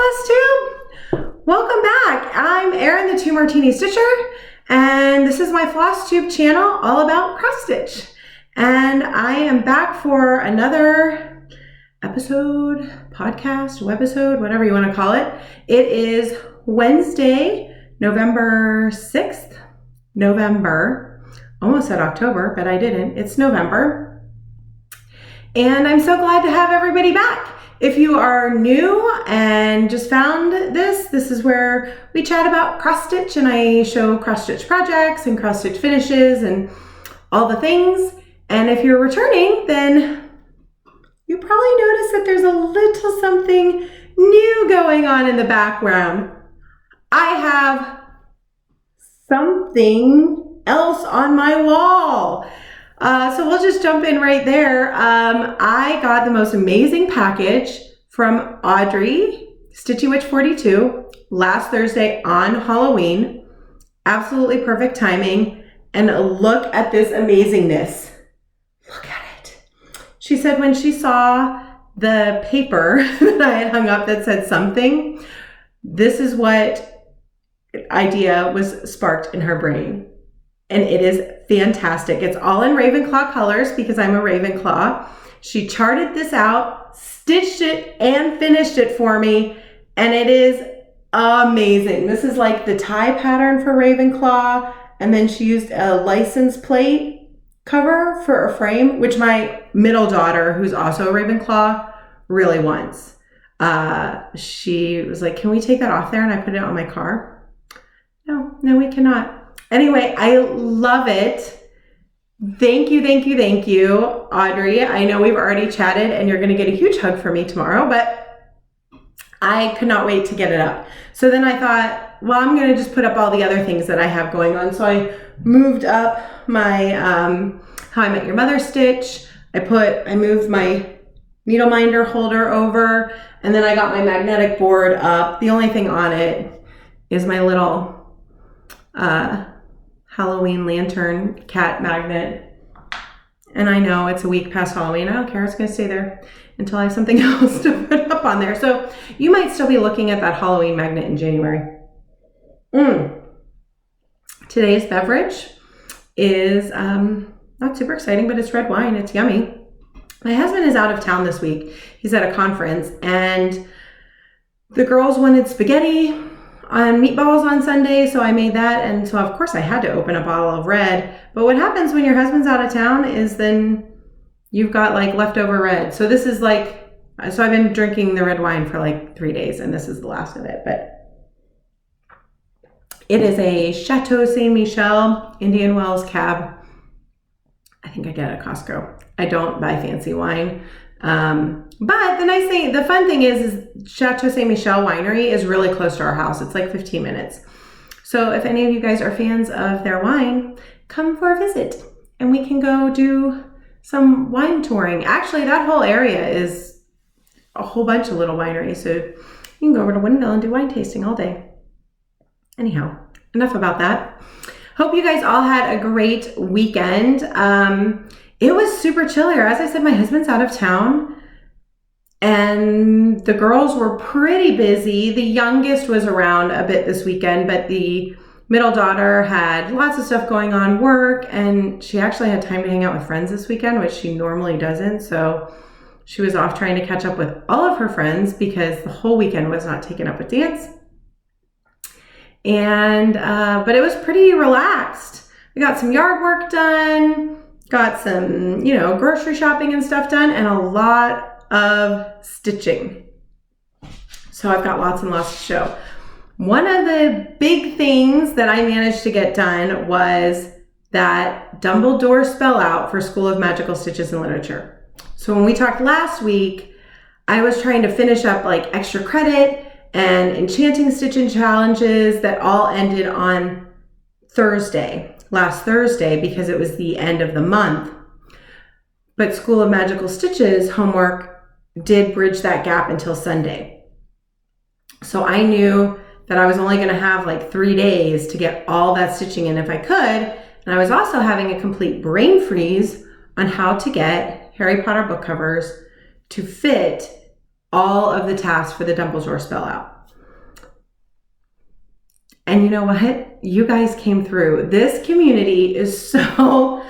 Flosstube! Welcome back. I'm Erin, the 2 Martini Stitcher, and this is my Flosstube channel all about cross stitch. And I am back for another episode, podcast, webisode, whatever you want to call it. It is Wednesday, November 6th. Almost said October, but I didn't. It's November. And I'm so glad to have everybody back. If you are new and just found this is where we chat about cross stitch, and I show cross stitch projects and cross stitch finishes and all the things. And if you're returning, then you probably notice that there's a little something new going on in the background. I have something else on my wall. So we'll just jump in right there. I got the most amazing package from Audrey, Stitchy Witch 42, last Thursday on Halloween. Absolutely perfect timing. And look at this amazingness. Look at it. She said when she saw the paper that I had hung up that said something, this is what idea was sparked in her brain. And it is fantastic. It's all in Ravenclaw colors because I'm a Ravenclaw. She charted this out, stitched it, and finished it for me. And it is amazing. This is like the tie pattern for Ravenclaw. And then she used a license plate cover for a frame, which my middle daughter, who's also a Ravenclaw, really wants. She was like, can we take that off there? And I put it on my car. No, we cannot. Anyway, I love it. Thank you, Audrey. I know we've already chatted and you're going to get a huge hug from me tomorrow, but I could not wait to get it up. So then I thought, well, I'm going to just put up all the other things that I have going on. So I moved up my How I Met Your Mother stitch. I moved my needle minder holder over, and then I got my magnetic board up. The only thing on it is my little Halloween lantern cat magnet. And I know it's a week past Halloween. I don't care. It's going to stay there until I have something else to put up on there. So you might still be looking at that Halloween magnet in January. Today's beverage is not super exciting, but it's red wine. It's yummy. My husband is out of town this week. He's at a conference, and the girls wanted spaghetti on meatballs on Sunday, so I made that, and so of course I had to open a bottle of red. But what happens when your husband's out of town is then you've got like leftover red. So this is like, so I've been drinking the red wine for like 3 days, and this is the last of it. But it is a Chateau Saint Michel Indian Wells Cab. I think I get it at Costco. I don't buy fancy wine. But the fun thing is Chateau Saint Michel Winery is really close to our house. It's like 15 minutes. So if any of you guys are fans of their wine, come for a visit and we can go do some wine touring. Actually, that whole area is a whole bunch of little wineries. So you can go over to Windmill and do wine tasting all day. Anyhow, enough about that. Hope you guys all had a great weekend. It was super chill here. As I said, my husband's out of town and the girls were pretty busy. The youngest was around a bit this weekend, but the middle daughter had lots of stuff going on, work, and she actually had time to hang out with friends this weekend, which she normally doesn't. So she was off trying to catch up with all of her friends because the whole weekend was not taken up with dance. And, but it was pretty relaxed. We got some yard work done. Got some, grocery shopping and stuff done, and a lot of stitching. So I've got lots and lots to show. One of the big things that I managed to get done was that Dumbledore spell out for School of Magical Stitches and Literature. So when we talked last week, I was trying to finish up like extra credit and enchanting stitching challenges that all ended on last Thursday, because it was the end of the month. But School of Magical Stitches homework did bridge that gap until Sunday. So I knew that I was only going to have like 3 days to get all that stitching in if I could. And I was also having a complete brain freeze on how to get Harry Potter book covers to fit all of the tasks for the Dumbledore spell out. And you know what? You guys came through. This community is so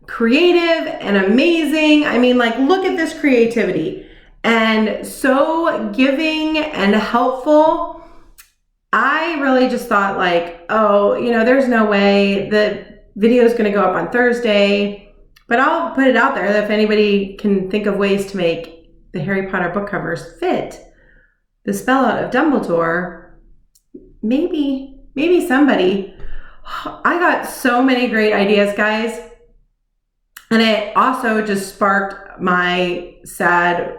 creative and amazing. I mean, like, look at this creativity and so giving and helpful. I really just thought like, oh, you know, there's no way the video is going to go up on Thursday, but I'll put it out there that if anybody can think of ways to make the Harry Potter book covers fit the spell out of Dumbledore, maybe somebody. I got so many great ideas, guys. And it also just sparked my sad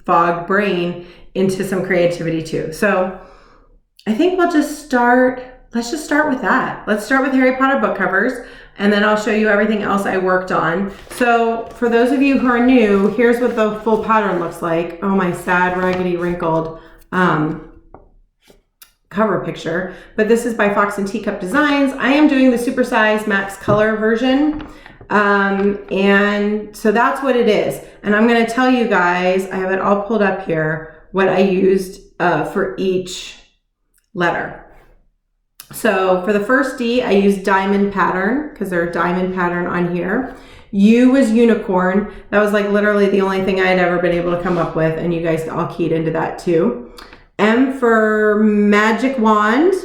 fogged brain into some creativity too. So I think let's just start with that. Let's start with Harry Potter book covers, and then I'll show you everything else I worked on. So for those of you who are new, here's what the full pattern looks like. Oh, my sad, raggedy, wrinkled cover picture. But this is by Fox and Teacup Designs. I am doing the supersize max color version. And so that's what it is. And I'm going to tell you guys, I have it all pulled up here, what I used for each letter. So for the first D, I used diamond pattern because there's a diamond pattern on here. U was unicorn. That was like literally the only thing I had ever been able to come up with, and you guys all keyed into that too. M for magic wand.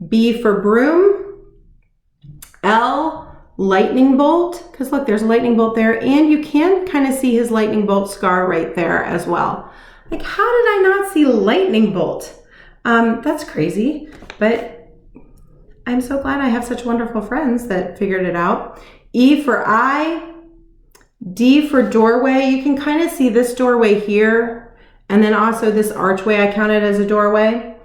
B for broom. L, lightning bolt, because look, there's a lightning bolt there, and you can kind of see his lightning bolt scar right there as well. Like, how did I not see lightning bolt? That's crazy, but I'm so glad I have such wonderful friends that figured it out. E for eye, D for doorway. You can kind of see this doorway here, and then also this archway I counted as a doorway.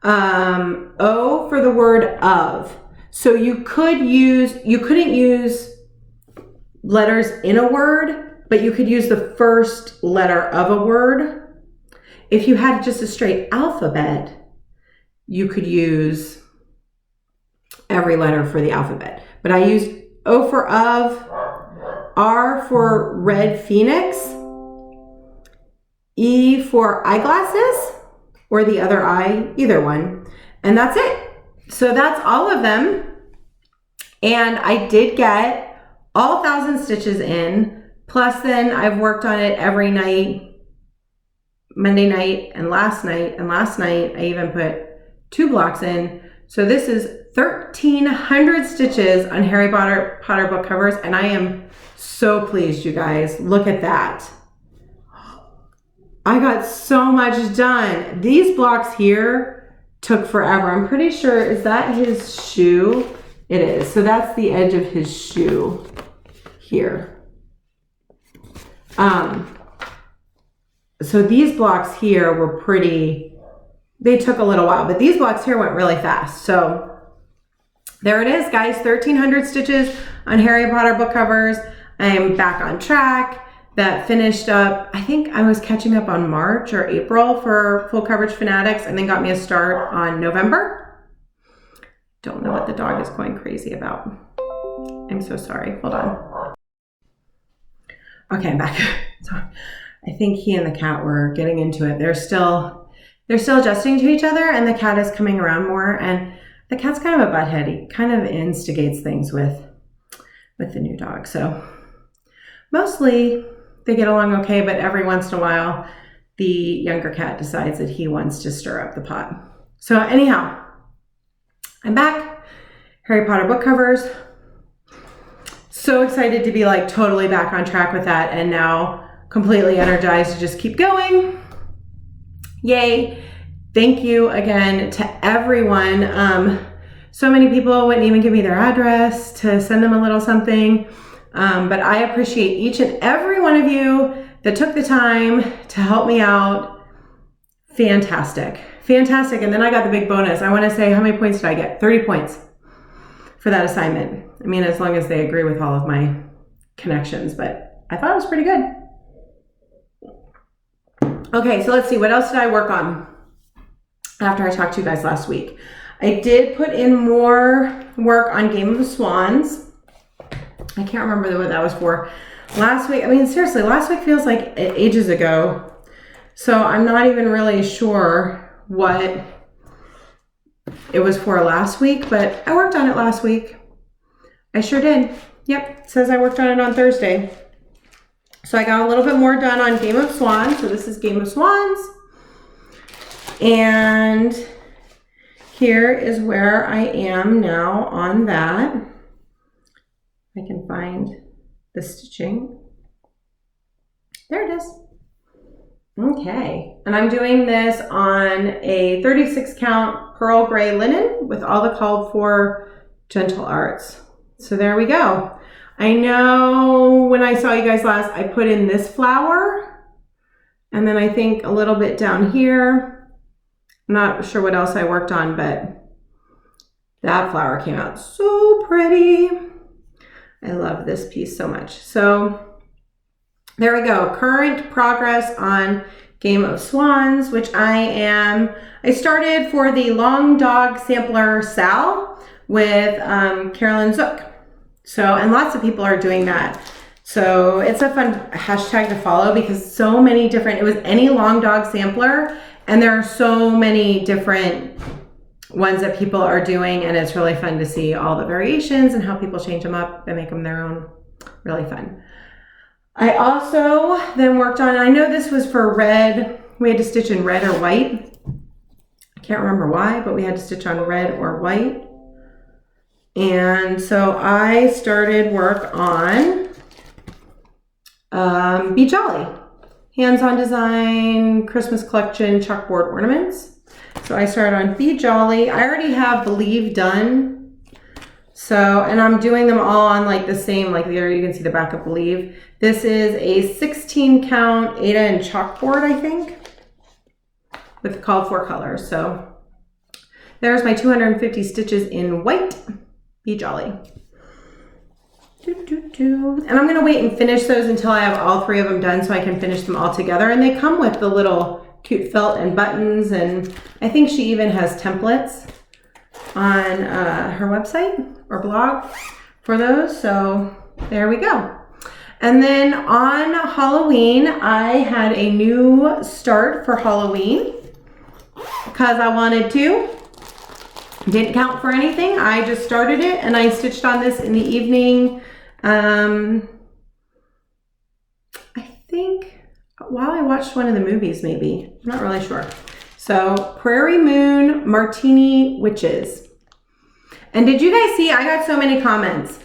O for the word of. So you couldn't use letters in a word, but you could use the first letter of a word. If you had just a straight alphabet, you could use every letter for the alphabet. But I used O for of, R for red phoenix, E for eyeglasses, or the other eye, either one. And that's it. So that's all of them. And I did get all 1,000 stitches in. Plus then I've worked on it every night, Monday night and last night. And last night I even put 2 blocks in. So this is 1,300 stitches on Harry Potter book covers. And I am so pleased, you guys. Look at that. I got so much done. These blocks here took forever. I'm pretty sure, is that his shoe? It is. So that's the edge of his shoe here. So these blocks here were they took a little while, but these blocks here went really fast. So there it is, guys, 1,300 stitches on Harry Potter book covers. I am back on track. That finished up, I think I was catching up on March or April for Full Coverage Fanatics, and then got me a start on November. Don't know what the dog is going crazy about. I'm so sorry. Hold on. Okay, I'm back. So I think he and the cat were getting into it. They're still adjusting to each other, and the cat is coming around more, and the cat's kind of a butthead. He kind of instigates things with the new dog. So mostly they get along okay, but every once in a while the younger cat decides that he wants to stir up the pot. So anyhow, I'm back. Harry Potter book covers. So excited to be like totally back on track with that, and now completely energized to just keep going. Yay. Thank you again to everyone. So many people wouldn't even give me their address to send them a little something. But I appreciate each and every one of you that took the time to help me out. Fantastic. Fantastic. And then I got the big bonus. I want to say, how many points did I get? 30 points for that assignment. I mean, as long as they agree with all of my connections, but I thought it was pretty good. Okay, so let's see. What else did I work on after I talked to you guys last week? I did put in more work on Game of the Swans. I can't remember what that was for. Last week, I mean, seriously, last week feels like ages ago. So I'm not even really sure what it was for last week, but I worked on it last week. I sure did. Yep, it says I worked on it on Thursday. So I got a little bit more done on Game of Swans. So this is Game of Swans. And here is where I am now on that. I can find the stitching. There it is. Okay, and I'm doing this on a 36 count pearl gray linen with all the called for gentle arts. So there we go. I know when I saw you guys last, I put in this flower, and then I think a little bit down here. I'm not sure what else I worked on, but that flower came out so pretty. I love this piece so much. So there we go. Current progress on Game of Swans, which I started for the Long Dog Sampler Sal with Carolyn Zook. So, and lots of people are doing that. So it's a fun hashtag to follow because so many different, it was any Long Dog sampler, and there are so many different ones that people are doing, and it's really fun to see all the variations and how people change them up and make them their own. Really fun. I also then worked on, I know this was for red, we had to stitch in red or white. I can't remember why, but we had to stitch on red or white. And so I started work on Be Jolly, hands-on design, Christmas collection, chalkboard ornaments. So I started on Be Jolly. I already have Believe done. So, and I'm doing them all on like the same, like there you can see the back of Believe. This is a 16 count Aida and chalkboard, I think, with called for colors. So there's my 250 stitches in white. Be Jolly. And I'm gonna wait and finish those until I have all three of them done so I can finish them all together. And they come with the little cute felt and buttons, and I think she even has templates on her website or blog for those. So there we go. And then on Halloween, I had a new start for Halloween because I wanted to. Didn't count for anything. I just started it and I stitched on this in the evening. I think while I watched one of the movies, maybe. I'm not really sure. So PrairieMoon Martini Witches. And did you guys see, I got so many comments.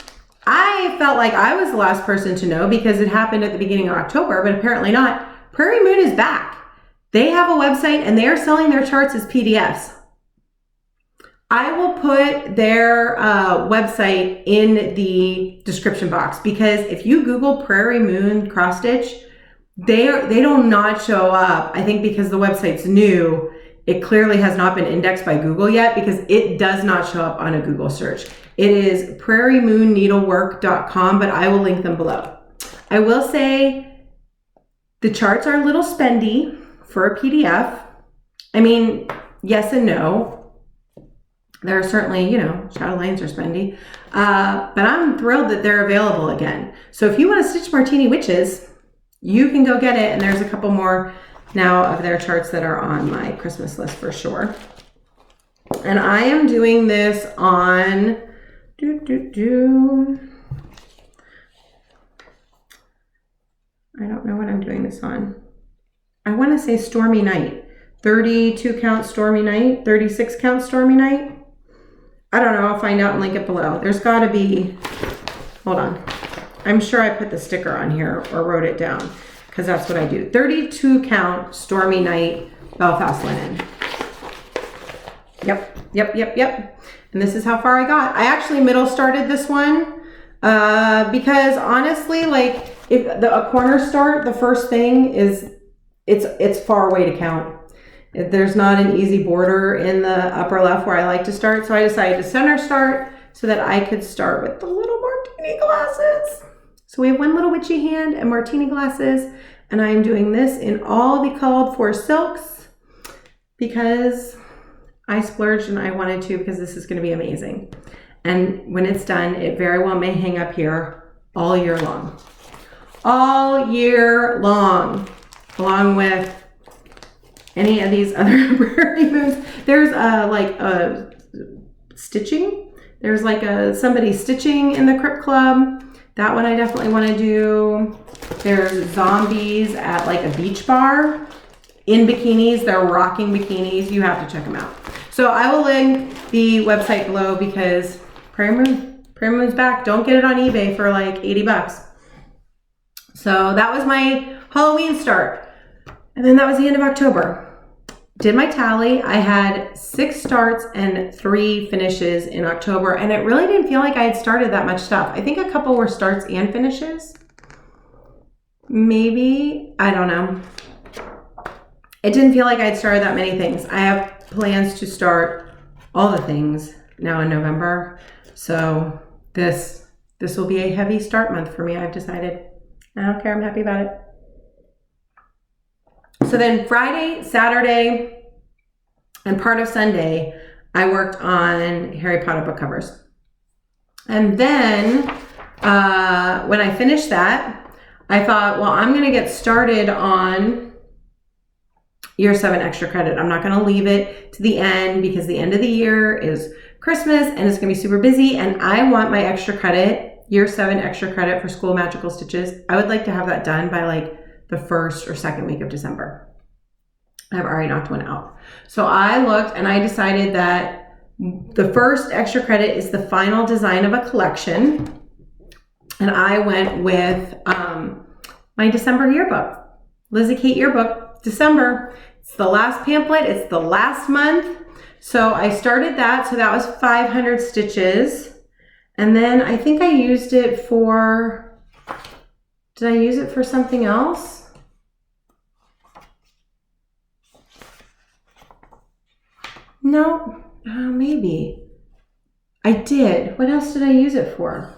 I felt like I was the last person to know because it happened at the beginning of October, but apparently not. PrairieMoon is back. They have a website and they are selling their charts as PDFs. I will put their website in the description box because if you Google PrairieMoon cross stitch, they do not show up. I think because the website's new, it clearly has not been indexed by Google yet because it does not show up on a Google search. It is PrairieMoonNeedlework.com, but I will link them below. I will say the charts are a little spendy for a PDF. I mean, yes and no. There are certainly, you know, shadow lines are spendy, but I'm thrilled that they're available again. So if you want to stitch Martini Witches, you can go get it. And there's a couple more now of their charts that are on my Christmas list for sure. And I am doing this on, I don't know what I'm doing this on. I want to say Stormy Night, 32 count Stormy Night, 36 count Stormy Night. I don't know, I'll find out and link it below. There's gotta be, hold on. I'm sure I put the sticker on here or wrote it down because that's what I do. 32 count Stormy Night Belfast linen. Yep. And this is how far I got. I actually middle started this one because honestly, like if a corner start, the first thing is, it's far away to count. There's not an easy border in the upper left where I like to start. So I decided to center start so that I could start with the little martini glasses. So we have one little witchy hand and martini glasses. And I am doing this in all the called for silks because I splurged and I wanted to because this is going to be amazing. And when it's done, it very well may hang up here all year long. All year long, along with any of these other Prairie Moons. There's like a stitching. There's like somebody stitching in the Crypt Club. That one I definitely want to do. There's zombies at like a beach bar in bikinis. They're rocking bikinis. You have to check them out. So I will link the website below because PrairieMoon's back. Don't get it on eBay for like 80 bucks. So that was my Halloween start. And then that was the end of October. Did my tally. I had 6 starts and 3 finishes in October. And it really didn't feel like I had started that much stuff. I think a couple were starts and finishes. Maybe, I don't know. It didn't feel like I'd started that many things. I have plans to start all the things now in November. So this will be a heavy start month for me, I've decided. I don't care, I'm happy about it. So then Friday, Saturday, and part of Sunday, I worked on Harry Potter book covers. And then when I finished that, I thought, well, I'm gonna get started on year 7 extra credit. I'm not gonna leave it to the end because the end of the year is Christmas and it's gonna be super busy, and I want my extra credit, year 7 extra credit for School Magical Stitches. I would like to have that done by like the 1st or 2nd week of December. I've already knocked one out. So I looked and I decided that the first extra credit is the final design of a collection. And I went with my December yearbook, Lizzie Kate yearbook, December. It's the last pamphlet, it's the last month. So I started that, so that was 500 stitches. And then I think I used it for, did I use it for something else? No, maybe. I did. What else did I use it for?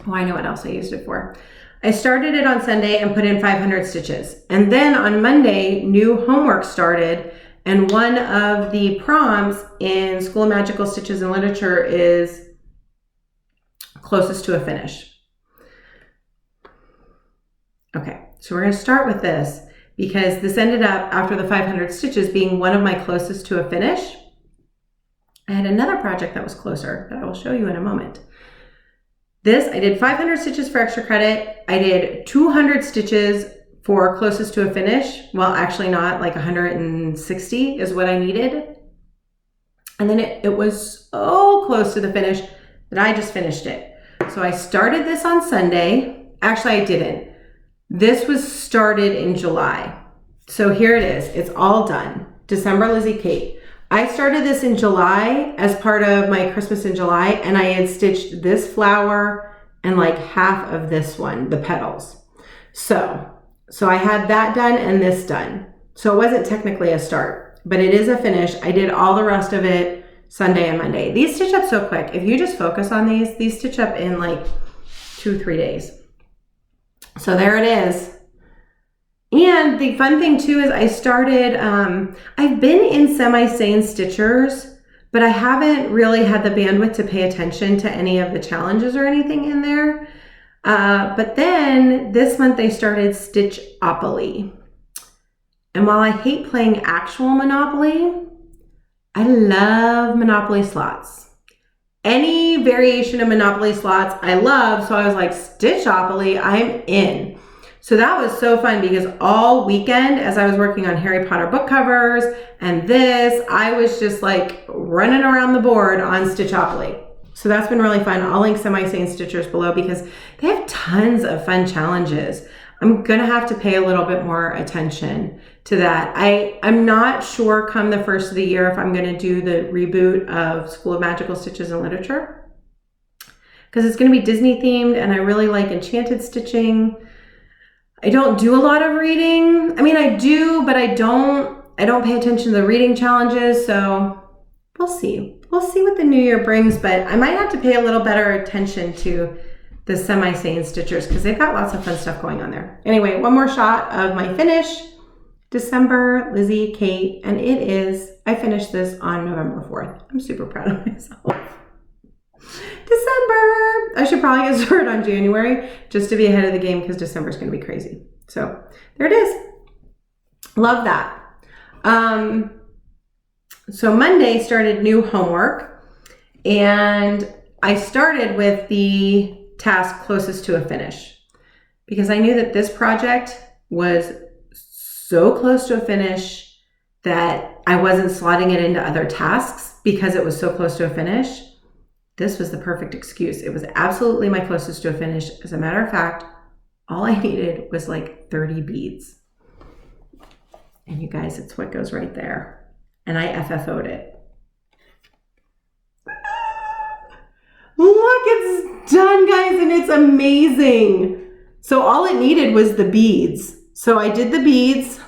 Oh, I know what else I used it for. I started it on Sunday and put in 500 stitches. And then on Monday, new homework started. And one of the prompts in School of Magical Stitches and Literature is closest to a finish. Okay, so we're going to start with this because this ended up, after the 500 stitches, being one of my closest to a finish. I had another project that was closer that I will show you in a moment. This, I did 500 stitches for extra credit. I did 200 stitches for closest to a finish. Well, actually not, like 160 is what I needed. And then it was so close to the finish that I just finished it. So I started this on Sunday. Actually, I didn't. This was started in July. So here it is. It's all done. December Lizzie Kate. I started this in July as part of my Christmas in July, and I had stitched this flower and like half of this one, the petals. So I had that done and this done. So it wasn't technically a start, but it is a finish. I did all the rest of it Sunday and Monday. These stitch up so quick. If you just focus on these stitch up in like 2-3 days. So there it is. And the fun thing too is I started, I've been in semi-sane stitchers, but I haven't really had the bandwidth to pay attention to any of the challenges or anything in there. But then this month they started Stitchopoly. And while I hate playing actual Monopoly, I love Monopoly slots. Any variation of Monopoly slots I love, so I was like, Stitchopoly, I'm in. So that was so fun because all weekend as I was working on Harry Potter book covers and this, I was just like running around the board on Stitchopoly. So that's been really fun. I'll link Semi-Sane Stitchers below because they have tons of fun challenges. I'm gonna have to pay a little bit more attention to that. I'm not sure come the first of the year if I'm gonna do the reboot of School of Magical Stitches and Literature because it's gonna be Disney themed and I really like enchanted stitching. I don't do a lot of reading. I mean, I do, but I don't pay attention to the reading challenges. So we'll see. We'll see what the new year brings, but I might have to pay a little better attention to the Semi-Sane Stitchers because they've got lots of fun stuff going on there. Anyway, one more shot of my finish. December, Lizzie, Kate, and it is, I finished this on November 4th. I'm super proud of myself. December! I should probably get started on January just to be ahead of the game because December is going to be crazy. So there it is. Love that. So Monday started new homework, and I started with the task closest to a finish because I knew that this project was so close to a finish that I wasn't slotting it into other tasks because it was so close to a finish. This was the perfect excuse. It was absolutely my closest to a finish. As a matter of fact, all I needed was like 30 beads. And you guys, it's what goes right there. And I FFO'd it. Look, it's done, guys, and it's amazing. So all it needed was the beads. So I did the beads.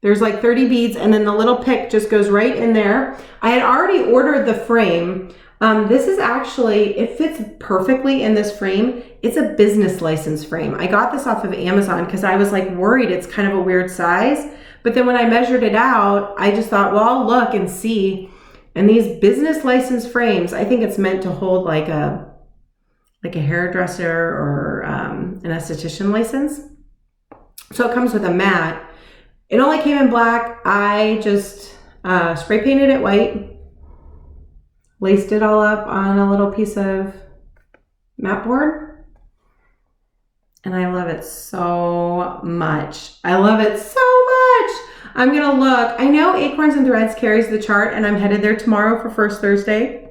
There's like 30 beads, and then the little pick just goes right in there. I had already ordered the frame. This is actually, it fits perfectly in this frame. It's a business license frame. I got this off of Amazon because I was like worried it's kind of a weird size. But then when I measured it out, I just thought, well, I'll look and see. And these business license frames, I think it's meant to hold like a hairdresser or an esthetician license. So it comes with a mat. It only came in black. I just spray painted it white, laced it all up on a little piece of mat board. And I love it so much. I love it so much. I'm gonna look. I know Acorns and Threads carries the chart, and I'm headed there tomorrow for First Thursday.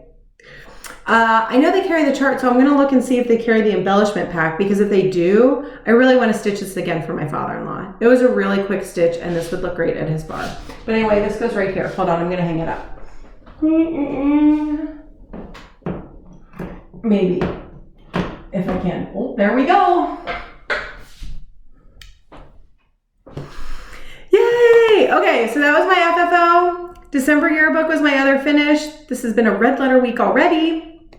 I know they carry the chart, so I'm gonna look and see if they carry the embellishment pack, because if they do, I really wanna stitch this again for my father-in-law. It was a really quick stitch, and this would look great at his bar. But anyway, this goes right here. Hold on, I'm gonna hang it up. Maybe, if I can. Oh, there we go. Yay! Okay, so that was my FFO. December yearbook was my other finish. This has been a red letter week already.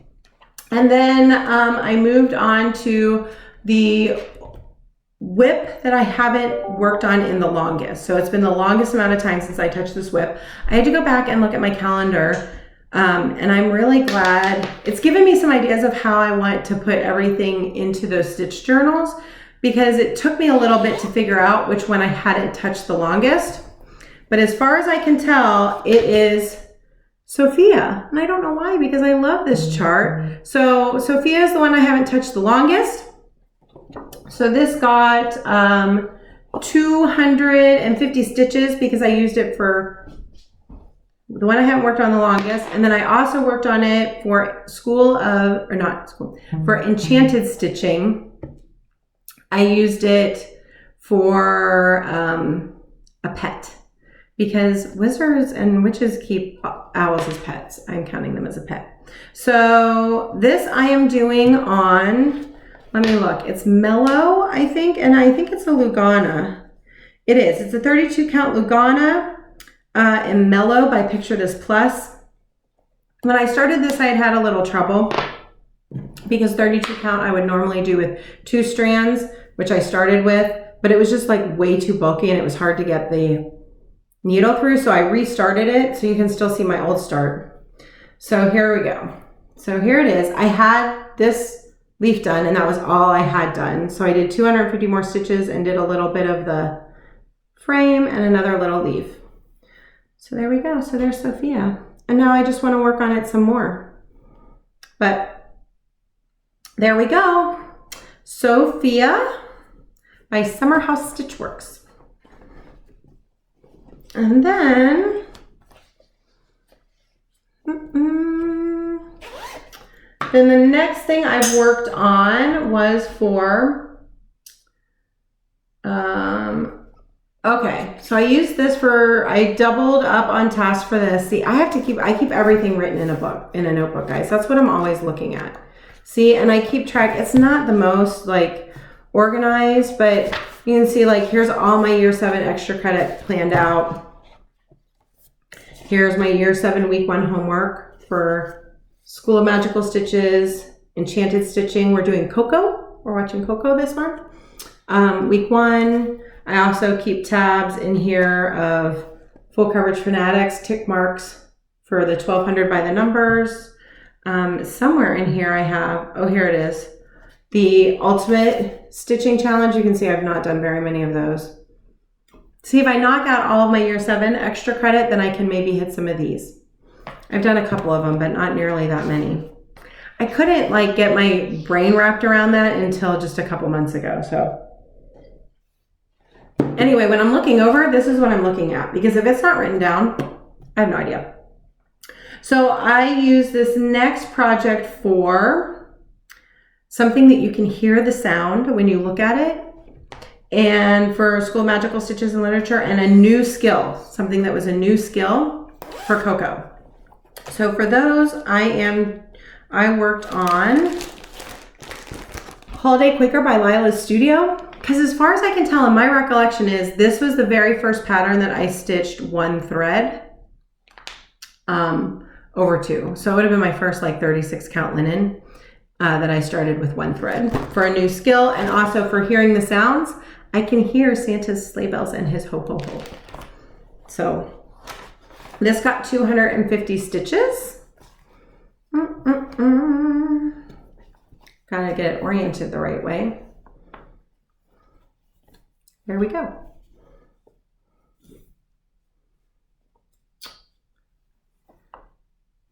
And then I moved on to the WIP that I haven't worked on in the longest. So it's been the longest amount of time since I touched this WIP. I had to go back and look at my calendar, and I'm really glad. It's given me some ideas of how I want to put everything into those stitch journals, because it took me a little bit to figure out which one I hadn't touched the longest. But as far as I can tell, it is Sophia. And I don't know why, because I love this chart. So Sophia is the one I haven't touched the longest. So this got 250 stitches because I used it for the one I haven't worked on the longest. And then I also worked on it for for enchanted stitching. I used it for a pet, because wizards and witches keep owls as pets. I'm counting them as a pet. So this I am doing on, let me look, it's Mellow, I think, and I think it's a Lugana. It is. It's a 32 count Lugana in Mellow by Picture This Plus. When I started this, I had a little trouble, because 32 count I would normally do with 2 strands, which I started with, but it was just like way too bulky and it was hard to get the needle through. So I restarted it, so you can still see my old start. So here we go. So here it is. I had this leaf done, and that was all I had done. So I did 250 more stitches and did a little bit of the frame and another little leaf. So there we go. So there's Sophia. And now I just want to work on it some more. But there we go. Sophia by Summerhouse Stitchworks. And then the next thing I've worked on was for okay, so I used this for, I doubled up on task for this. See, I keep everything written in a book, in a notebook, guys. That's what I'm always looking at. See, and I keep track. It's not the most like organized, but you can see like here's all my year 7 extra credit planned out. Here's my year 7 week 1 homework for School of Magical Stitches, Enchanted Stitching. We're doing Coco. We're watching Coco this month. Week 1. I also keep tabs in here of Full Coverage Fanatics, tick marks for the 1200 by the numbers. Somewhere in here I have, oh, here it is, the Ultimate Stitching Challenge. You can see I've not done very many of those. See if I knock out all of my year 7 extra credit, then I can maybe hit some of these. I've done a couple of them, but not nearly that many. I couldn't like get my brain wrapped around that until just a couple months ago. So anyway, when I'm looking over, this is what I'm looking at, because if it's not written down, I have no idea. So I use this next project for something that you can hear the sound when you look at it, and for School of Magical Stitches and Literature, and a new skill, something that was a new skill for Coco. So for those, I worked on Holiday Quaker by Lila's Studio, because as far as I can tell, and my recollection is, this was the very first pattern that I stitched one thread over 2. So it would have been my first like 36 count linen that I started with one thread for a new skill. And also for hearing the sounds, I can hear Santa's sleigh bells and his ho ho ho. So this got 250 stitches. Gotta get it oriented the right way. There we go.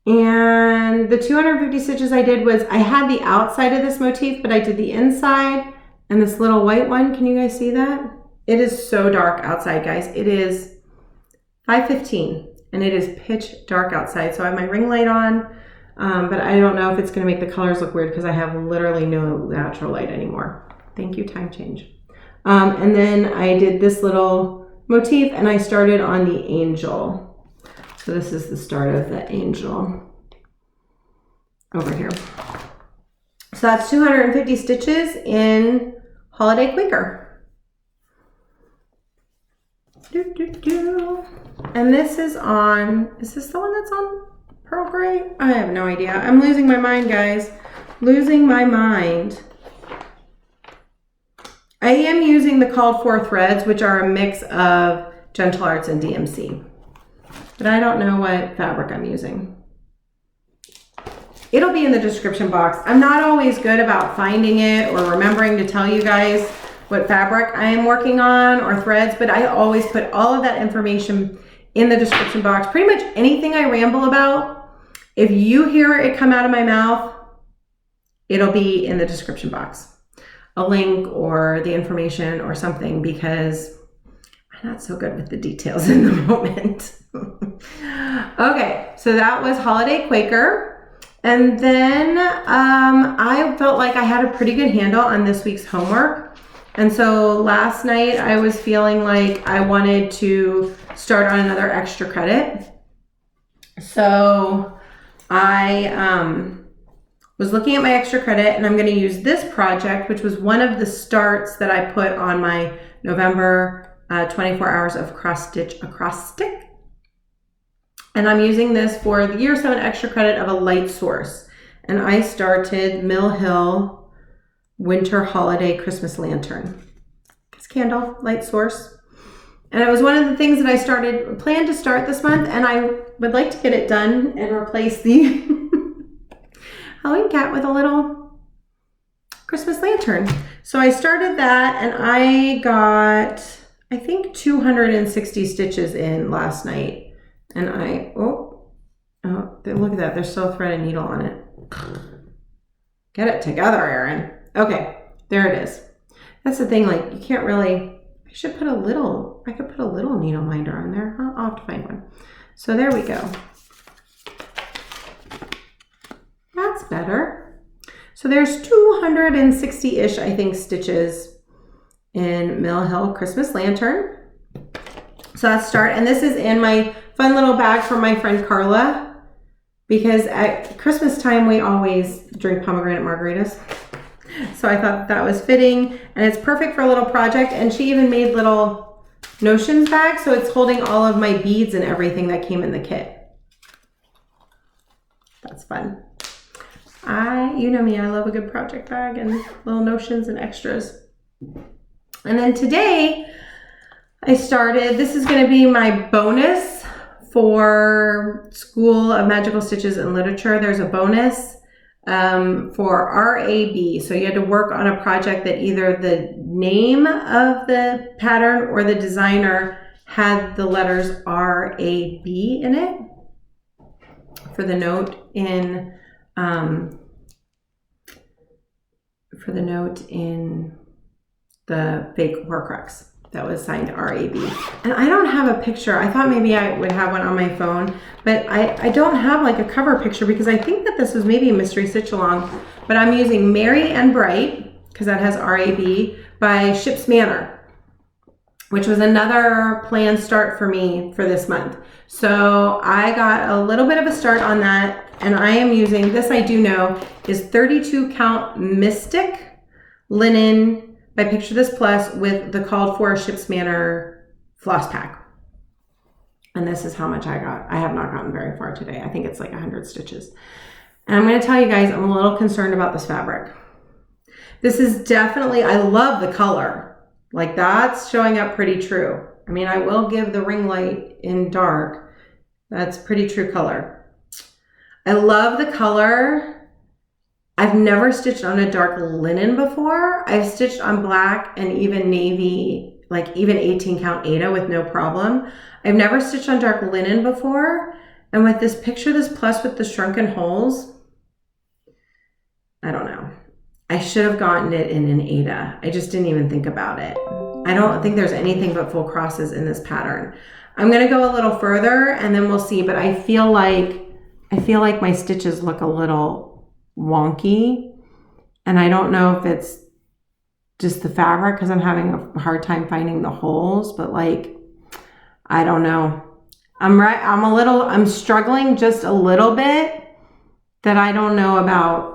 And the 250 stitches I did was, I had the outside of this motif, but I did the inside and this little white one. Can you guys see that? It is so dark outside, guys. It is 5:15 and it is pitch dark outside. So I have my ring light on, but I don't know if it's gonna make the colors look weird because I have literally no natural light anymore. Thank you, time change. And then I did this little motif and I started on the angel. So this is the start of the angel over here. So that's 250 stitches in Holiday Quaker. And this is this the one that's on Pearl Gray? I have no idea. I'm losing my mind, guys. Losing my mind. I am using the called for threads, which are a mix of Gentle Arts and DMC. But I don't know what fabric I'm using. It'll be in the description box. I'm not always good about finding it or remembering to tell you guys what fabric I am working on or threads, but I always put all of that information in the description box. Pretty much anything I ramble about, if you hear it come out of my mouth, it'll be in the description box. A link or the information or something, because I'm not so good with the details in the moment. Okay, so that was Holiday Quaker. And then I felt like I had a pretty good handle on this week's homework. And so last night I was feeling like I wanted to start on another extra credit. So I was looking at my extra credit, and I'm going to use this project, which was one of the starts that I put on my November 24 hours of cross stitch acrostic. And I'm using this for the year 7 extra credit of a light source. And I started Mill Hill Winter Holiday Christmas Lantern. It's candle, light source. And it was one of the things that I planned to start this month, and I would like to get it done and replace the Halloween cat with a little Christmas lantern. So I started that, and I got, I think, 260 stitches in last night. And oh, look at that. There's still a thread and needle on it. Get it together, Erin. Okay, there it is. That's the thing, like, you can't really, I could put a little needle minder on there. I'll have to find one. So there we go. That's better. So there's 260-ish, I think, stitches in Mill Hill Christmas Lantern. So that's start. And this is in my fun little bag from my friend Carla, because at Christmas time we always drink pomegranate margaritas. So I thought that was fitting, and it's perfect for a little project. And she even made little notions bags, so it's holding all of my beads and everything that came in the kit. That's fun. You know me, I love a good project bag and little notions and extras. And then today I started, this is going to be my bonus for School of Magical Stitches and Literature. There's a bonus for RAB. So you had to work on a project that either the name of the pattern or the designer had the letters R-A-B in it for the note in the fake Horcrux that was signed R-A-B. And I don't have a picture. I thought maybe I would have one on my phone, but I don't have like a cover picture because I think that this was maybe a mystery stitch along, but I'm using Merry and Bright because that has R-A-B by Ship's Manor, which was another planned start for me for this month. So I got a little bit of a start on that, and I am using, this I do know, is 32 count Mystic linen by Picture This Plus with the called for Ship's Manor floss pack. And this is how much I got. I have not gotten very far today. I think it's like 100 stitches. And I'm going to tell you guys, I'm a little concerned about this fabric. This is definitely, I love the color. Like that's showing up pretty true. I mean, I will give the ring light in dark. That's pretty true color. I love the color. I've never stitched on a dark linen before. I've stitched on black and even navy, like even 18 count Aida with no problem. I've never stitched on dark linen before. And with this Picture This Plus with the shrunken holes, I don't know. I should have gotten it in an Aida. I just didn't even think about it. I don't think there's anything but full crosses in this pattern. I'm gonna go a little further and then we'll see, but I feel like my stitches look a little wonky, and I don't know if it's just the fabric because I'm having a hard time finding the holes, but like, I don't know. I'm struggling just a little bit that I don't know about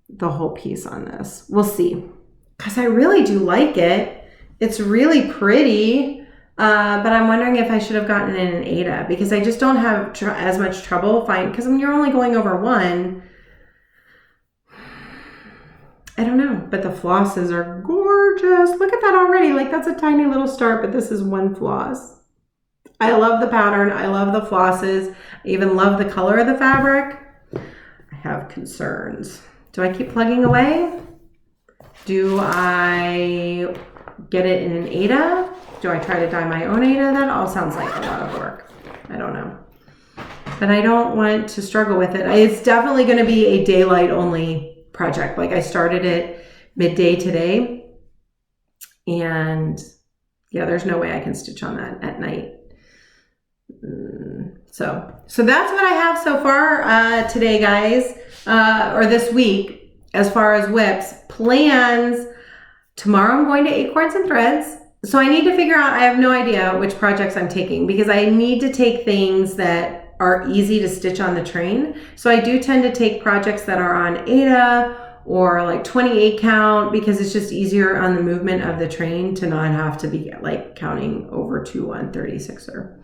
the whole piece on this. We'll see, because I really do like it. It's really pretty, but I'm wondering if I should have gotten it in an Aida because I just don't have as much trouble finding, because when you're only going over one, I don't know, but the flosses are gorgeous. Look at that already. Like that's a tiny little start, but this is one floss. I love the pattern. I love the flosses. I even love the color of the fabric. I have concerns. Do I keep plugging away? Do I get it in an Aida? Do I try to dye my own Aida? That all sounds like a lot of work. I don't know. But I don't want to struggle with it. It's definitely going to be a daylight only project. Like I started it midday today. And yeah, there's no way I can stitch on that at night. So that's what I have so far today, guys. Or this week, as far as WIPs. Plans, tomorrow I'm going to Acorns and Threads. So I need to figure out, I have no idea which projects I'm taking because I need to take things that are easy to stitch on the train. So I do tend to take projects that are on Aida or like 28 count because it's just easier on the movement of the train to not have to be like counting over 2 on 36 or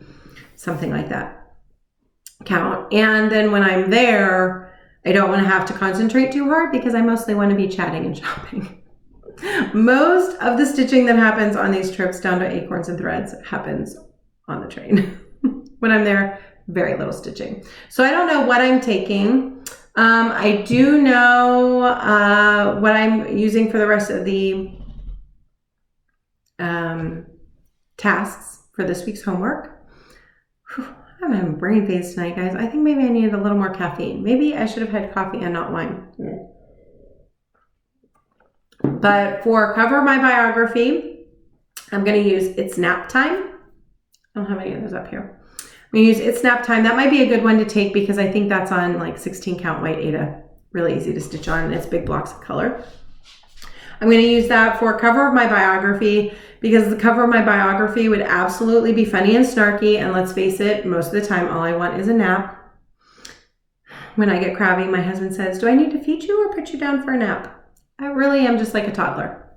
something like that count. And then when I'm there, I don't want to have to concentrate too hard because I mostly want to be chatting and shopping. Most of the stitching that happens on these trips down to Acorns and Threads happens on the train. When I'm there, very little stitching. So I don't know what I'm taking. I do know what I'm using for the rest of the tasks for this week's homework. I'm having a brain phase tonight, guys. I think maybe I needed a little more caffeine. Maybe I should have had coffee and not wine. But for cover of my biography, I'm going to use It's Nap Time. I don't have any of those up here. I'm going to use It's Nap Time. That might be a good one to take because I think that's on like 16 count white Aida. Really easy to stitch on, and it's big blocks of color. I'm going to use that for cover of my biography because the cover of my biography would absolutely be funny and snarky. And let's face it, most of the time, all I want is a nap. When I get crabby, my husband says, do I need to feed you or put you down for a nap? I really am just like a toddler.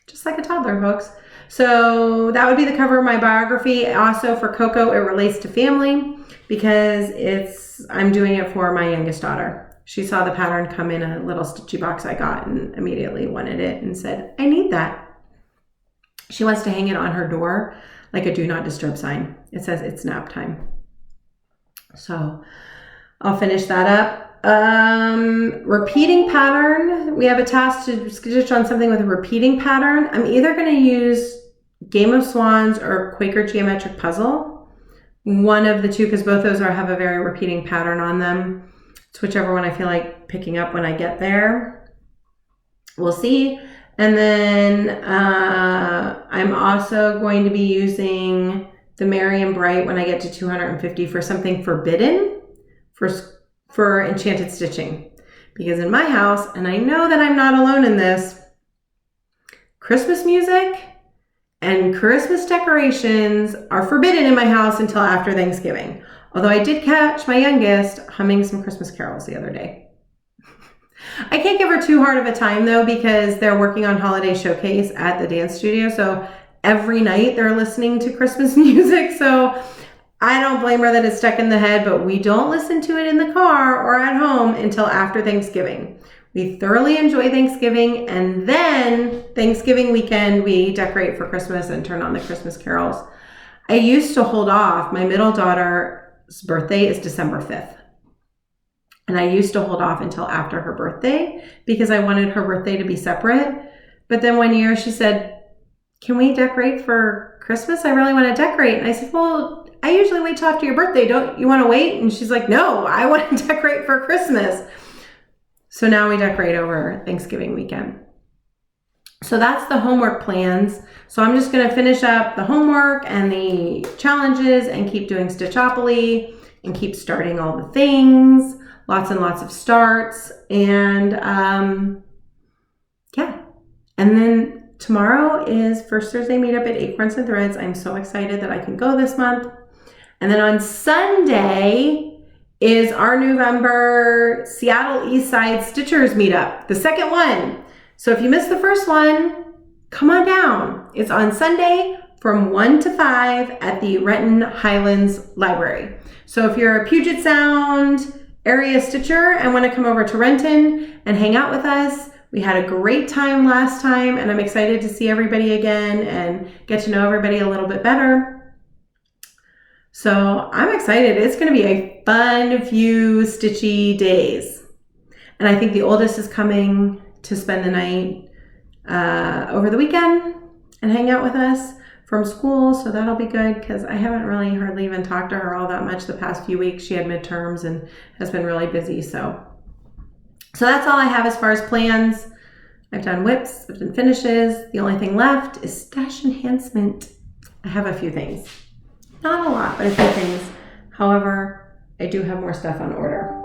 Just like a toddler, folks. So that would be the cover of my biography. Also for Coco, it relates to family because I'm doing it for my youngest daughter. She saw the pattern come in a little stitchy box I got and immediately wanted it and said, I need that. She wants to hang it on her door like a do not disturb sign. It says it's nap time. So I'll finish that up. Repeating pattern. We have a task to stitch on something with a repeating pattern. I'm either going to use Game of Swans or Quaker Geometric Puzzle. One of the two, because both those have a very repeating pattern on them. It's whichever one I feel like picking up when I get there. We'll see. And then I'm also going to be using the Merry and Bright when I get to 250 for something forbidden for enchanted stitching. Because in my house, and I know that I'm not alone in this, Christmas music and Christmas decorations are forbidden in my house until after Thanksgiving. Although I did catch my youngest humming some Christmas carols the other day. I can't give her too hard of a time though, because they're working on Holiday Showcase at the dance studio. So every night they're listening to Christmas music. So I don't blame her that it's stuck in the head, but we don't listen to it in the car or at home until after Thanksgiving. We thoroughly enjoy Thanksgiving, and then Thanksgiving weekend, we decorate for Christmas and turn on the Christmas carols. I used to hold off. My middle daughter's birthday is December 5th. And I used to hold off until after her birthday because I wanted her birthday to be separate. But then one year she said, "Can we decorate for Christmas? I really want to decorate." And I said, "Well, I usually wait till after your birthday. Don't you want to wait?" And she's like, "No, I want to decorate for Christmas." So now we decorate over Thanksgiving weekend. So that's the homework plans. So I'm just going to finish up the homework and the challenges and keep doing Stitchopoly and keep starting all the things. Lots and lots of starts. And yeah. And then tomorrow is First Thursday Meetup at Acorns and Threads. I'm so excited that I can go this month. And then on Sunday is our November Seattle East Side Stitchers Meetup, the second one. So if you missed the first one, come on down. It's on Sunday from 1 to 5 at the Renton Highlands Library. So if you're a Puget Sound area stitcher and want to come over to Renton and hang out with us, we had a great time last time, and I'm excited to see everybody again and get to know everybody a little bit better. So I'm excited. It's going to be a fun few stitchy days. And I think the oldest is coming to spend the night over the weekend and hang out with us from school. So that'll be good because I haven't really hardly even talked to her all that much the past few weeks. She had midterms and has been really busy. So that's all I have as far as plans. I've done whips, I've done finishes. The only thing left is stash enhancement. I have a few things. Not a lot, but a few things. However, I do have more stuff on order.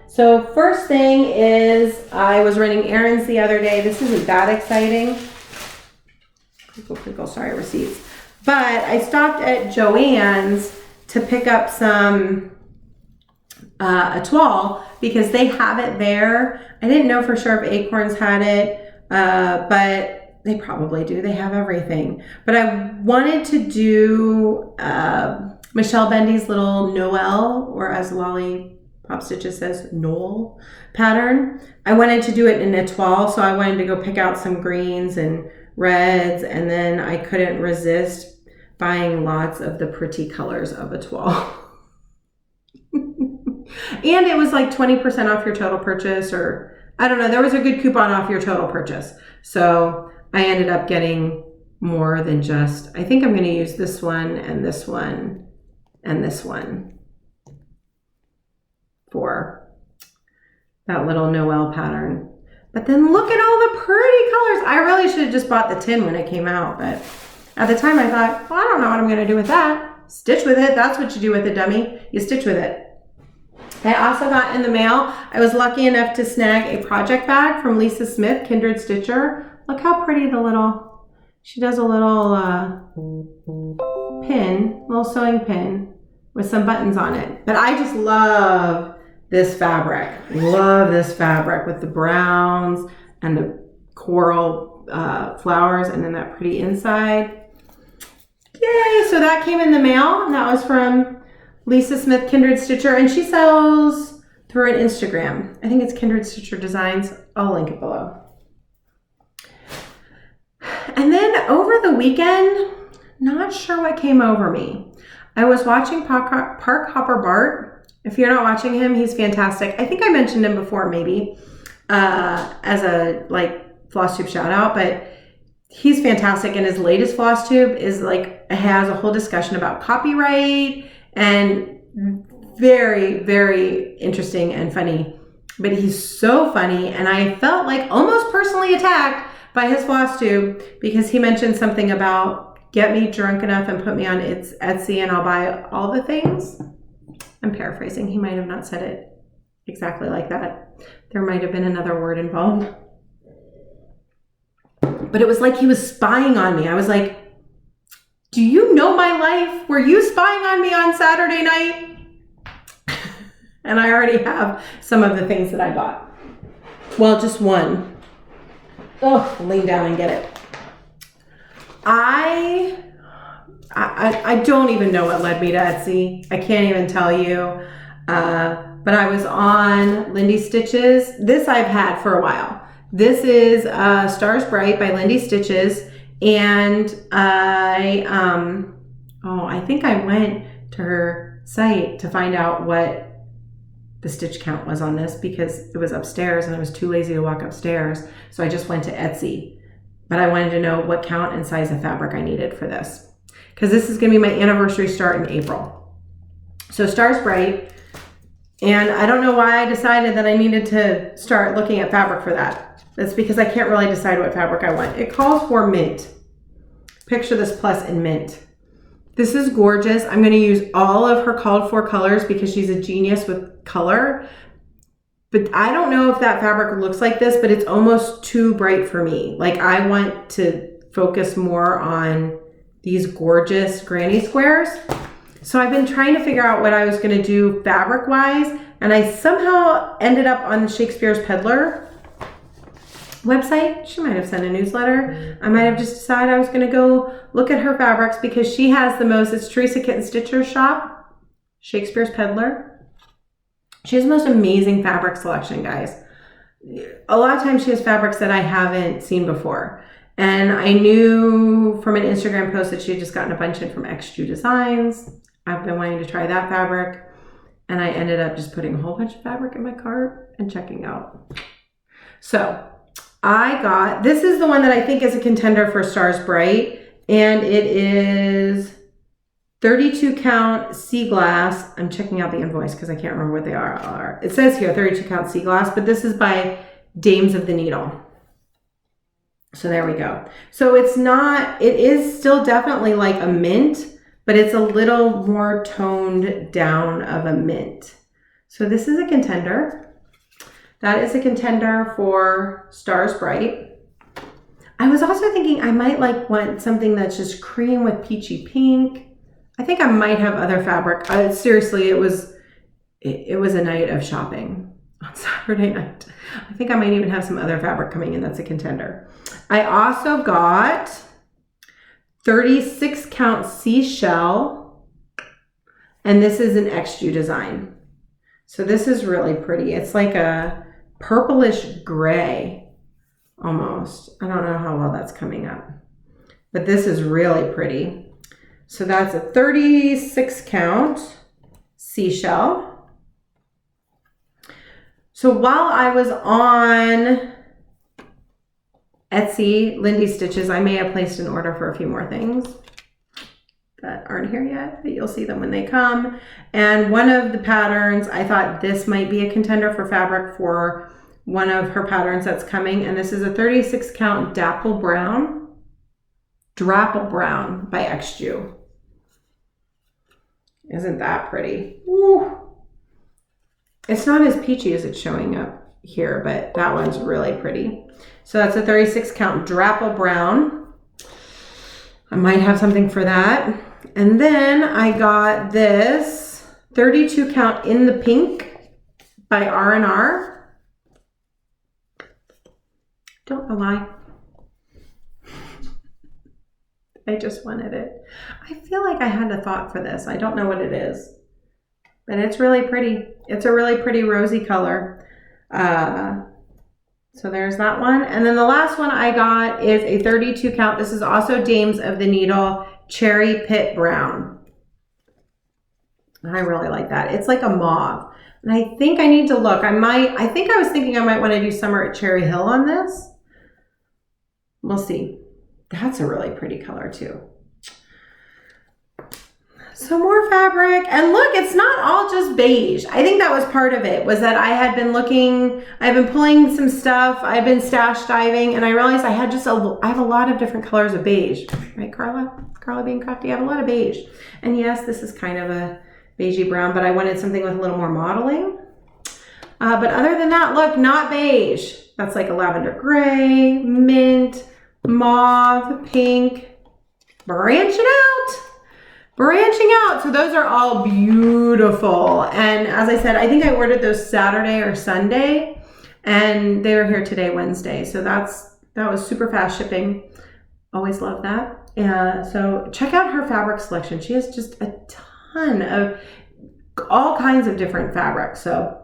So first thing is I was running errands the other day. This isn't that exciting. Crinkle, sorry, receipts. But I stopped at Joann's to pick up some a toile because they have it there. I didn't know for sure if Acorns had it, but they probably do. They have everything. But I wanted to do Michelle Bendy's little Noel, or as Lolly Pop Stitches says, Noel pattern. I wanted to do it in a toile, so I wanted to go pick out some greens and reds, and then I couldn't resist buying lots of the pretty colors of a toile. And it was like 20% off your total purchase, or I don't know, there was a good coupon off your total purchase. So I ended up getting more than just, I think I'm going to use this one and this one and this one for that little Noel pattern. But then look at all the pretty colors. I really should have just bought the tin when it came out, but at the time I thought, well, I don't know what I'm going to do with that. Stitch with it. That's what you do with a dummy. You stitch with it. I also got in the mail, I was lucky enough to snag a project bag from Lisa Smith, Kindred Stitcher. Look how pretty the little, she does a little pin, little sewing pin with some buttons on it. But I just love this fabric. Love this fabric with the browns and the coral flowers and then that pretty inside. Yay, so that came in the mail, and that was from Lisa Smith, Kindred Stitcher, and she sells through an Instagram. I think it's Kindred Stitcher Designs. I'll link it below. And then over the weekend, not sure what came over me. I was watching Park Hopper Bart. If you're not watching him, he's fantastic. I think I mentioned him before maybe as a like Flosstube shout out, but he's fantastic. And his latest Flosstube is like, has a whole discussion about copyright and very, very interesting and funny. But he's so funny. And I felt like almost personally attacked by his Flosstube because he mentioned something about get me drunk enough and put me on Etsy and I'll buy all the things. I'm paraphrasing. He might have not said it exactly like that. There might have been another word involved. But it was like he was spying on me. I was like, do you know my life? Were you spying on me on Saturday night? And I already have some of the things that I bought. Well, just one. Oh, lean down and get it. I don't even know what led me to Etsy. I can't even tell you. But I was on Lindy Stitches. This I've had for a while. This is Stars Bright by Lindy Stitches. And I think I went to her site to find out what the stitch count was on this because it was upstairs and I was too lazy to walk upstairs. So I just went to Etsy. But I wanted to know what count and size of fabric I needed for this. Because this is going to be my anniversary start in April. So Stars Bright. And I don't know why I decided that I needed to start looking at fabric for that. That's because I can't really decide what fabric I want. It calls for mint. Picture this plus in mint. This is gorgeous. I'm going to use all of her called for colors because she's a genius with color. But I don't know if that fabric looks like this, but it's almost too bright for me. Like I want to focus more on these gorgeous granny squares. So I've been trying to figure out what I was going to do fabric wise. And I somehow ended up on Shakespeare's Peddler website. She might have sent a newsletter. I might have just decided I was going to go look at her fabrics because she has the most. It's Teresa Kitten Stitcher's shop, Shakespeare's Peddler. She has the most amazing fabric selection, guys. A lot of times she has fabrics that I haven't seen before. And I knew from an Instagram post that she had just gotten a bunch in from XJU Designs. I've been wanting to try that fabric. And I ended up just putting a whole bunch of fabric in my cart and checking out. So I got, this is the one that I think is a contender for Stars Bright. And it is 32 count sea glass. I'm checking out the invoice because I can't remember what they are. It says here 32 count sea glass, but this is by Dames of the Needle. So there we go. So it's not, it is still definitely like a mint, but it's a little more toned down of a mint. So this is a contender. That is a contender for Stars Bright. I was also thinking I might like want something that's just cream with peachy pink. I think I might have other fabric. Seriously, it was a night of shopping on Saturday night. I think I might even have some other fabric coming in that's a contender. I also got 36 count seashell, and this is an XJU design. So this is really pretty. It's like a purplish gray almost. I don't know how well that's coming up, but this is really pretty. So that's a 36 count seashell. So while I was on Etsy, Lindy Stitches, I may have placed an order for a few more things that aren't here yet, but you'll see them when they come. And one of the patterns, I thought this might be a contender for fabric for one of her patterns that's coming. And this is a 36 count Dapple Brown by XJU. Isn't that pretty? Ooh. It's not as peachy as it's showing up here, but that one's really pretty. So that's a 36 count Dapple Brown. I might have something for that. And then I got this 32 count In the Pink by R&R. Don't know why. I just wanted it. I feel like I had a thought for this. I don't know what it is, but it's really pretty. It's a really pretty rosy color. So there's that one. And then the last one I got is a 32 count. This is also Dames of the Needle Cherry Pit Brown. I really like that. It's like a mauve. And I think I need to look. I think I was thinking I might want to do Summer at Cherry Hill on this. We'll see. That's a really pretty color too. So more fabric, and look, it's not all just beige. I think that was part of it, was that I had been looking, I've been pulling some stuff, I've been stash diving, and I realized I have a lot of different colors of beige, right, Carla? Carla being crafty, I have a lot of beige. And yes, this is kind of a beigey brown, but I wanted something with a little more modeling. But other than that, look, not beige. That's like a lavender gray, mint, mauve, pink, branching out. So those are all beautiful. And as I said, I think I ordered those Saturday or Sunday, and they were here today, Wednesday. So that was super fast shipping. Always love that. So check out her fabric selection. She has just a ton of all kinds of different fabrics. So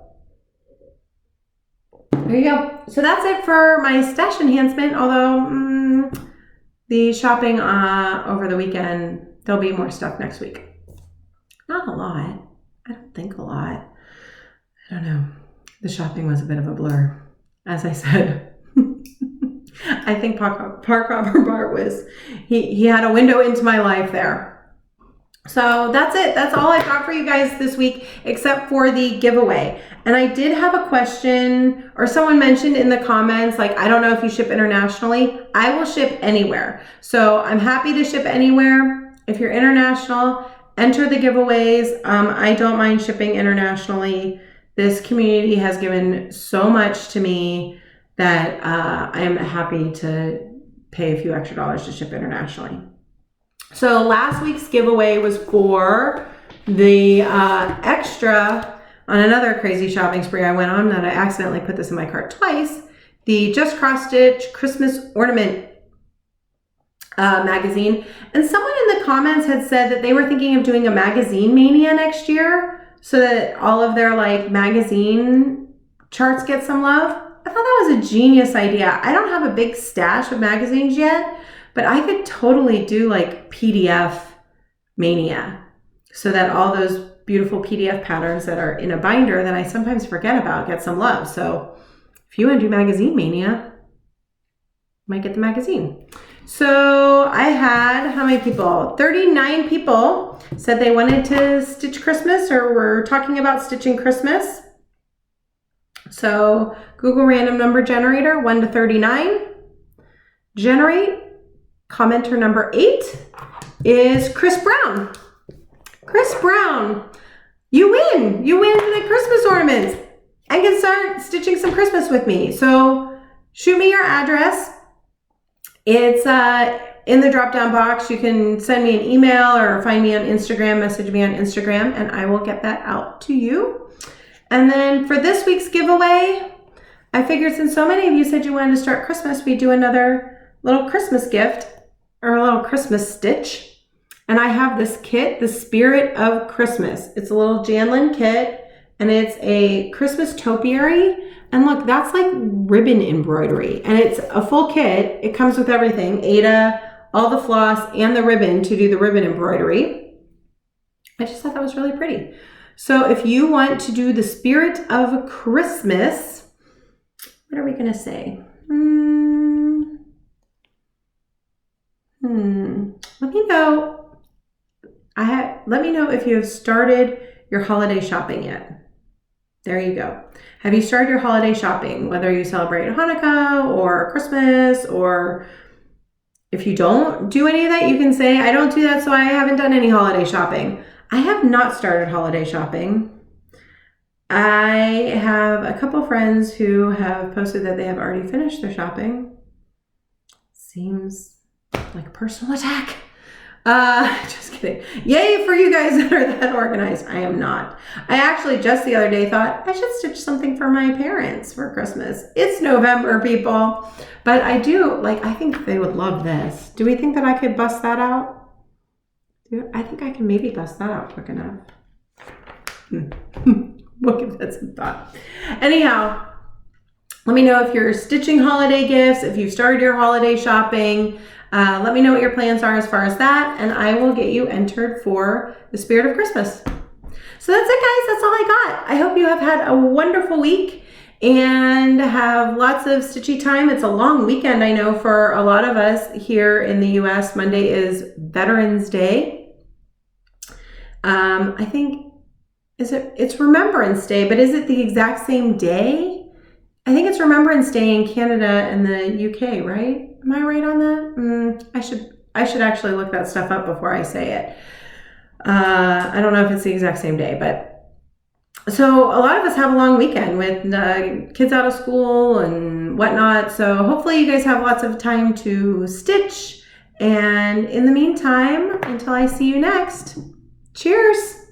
there you go. So that's it for my stash enhancement. Although the shopping over the weekend, there'll be more stuff next week. Not a lot. I don't think a lot. I don't know. The shopping was a bit of a blur, as I said. I think Park Hopper Bart was, he had a window into my life there. So that's it. That's all I've got for you guys this week, except for the giveaway. And I did have a question, or someone mentioned in the comments, like, I don't know if you ship internationally. I will ship anywhere. So I'm happy to ship anywhere. If you're international, enter the giveaways. I don't mind shipping internationally. This community has given so much to me that I am happy to pay a few extra dollars to ship internationally. So last week's giveaway was for the extra on another crazy shopping spree I went on that I accidentally put this in my cart twice, the Just Cross Stitch Christmas Ornament magazine. And someone in the comments had said that they were thinking of doing a magazine mania next year so that all of their like magazine charts get some love. I thought that was a genius idea. I don't have a big stash of magazines yet, but I could totally do like PDF mania so that all those beautiful PDF patterns that are in a binder that I sometimes forget about get some love. So if you want to do magazine mania, you might get the magazine. So I had, how many people? 39 people said they wanted to stitch Christmas or were talking about stitching Christmas. So Google random number generator, 1 to 39. Generate. Commenter number 8 is Chris Brown. Chris Brown, you win. You win the Christmas ornaments and can start stitching some Christmas with me. So shoot me your address. It's in the drop-down box. You can send me an email or find me on Instagram, message me on Instagram, and I will get that out to you. And then for this week's giveaway, I figured since so many of you said you wanted to start Christmas, we do another little Christmas gift or a little Christmas stitch. And I have this kit, the Spirit of Christmas. It's a little Janlin kit, and it's a Christmas topiary. And look, that's like ribbon embroidery, and it's a full kit. It comes with everything, Aida, all the floss, and the ribbon to do the ribbon embroidery. I just thought that was really pretty. So if you want to do the Spirit of Christmas, what are we gonna say? Let me know. Let me know if you have started your holiday shopping yet. There you go. Have you started your holiday shopping, whether you celebrate Hanukkah or Christmas, or if you don't do any of that, you can say, I don't do that, so I haven't done any holiday shopping. I have not started holiday shopping. I have a couple friends who have posted that they have already finished their shopping. Seems like a personal attack. Just kidding. Yay for you guys that are that organized. I am not. I actually just the other day thought I should stitch something for my parents for Christmas. It's November, people. But I do, I think they would love this. Do we think that I could bust that out? I think I can maybe bust that out quick enough. We'll give that some thought. Anyhow, let me know if you're stitching holiday gifts, if you've started your holiday shopping. Let me know what your plans are as far as that, and I will get you entered for the Spirit of Christmas. So that's it, guys. That's all I got. I hope you have had a wonderful week, and have lots of stitchy time. It's a long weekend, I know, for a lot of us here in the US. Monday is Veterans Day. I think, it's Remembrance Day, but is it the exact same day? I think it's Remembrance Day in Canada and the UK, right? Am I right on that? I should actually look that stuff up before I say it. I don't know if it's the exact same day, but so a lot of us have a long weekend with kids out of school and whatnot. So hopefully you guys have lots of time to stitch. And in the meantime, until I see you next, cheers.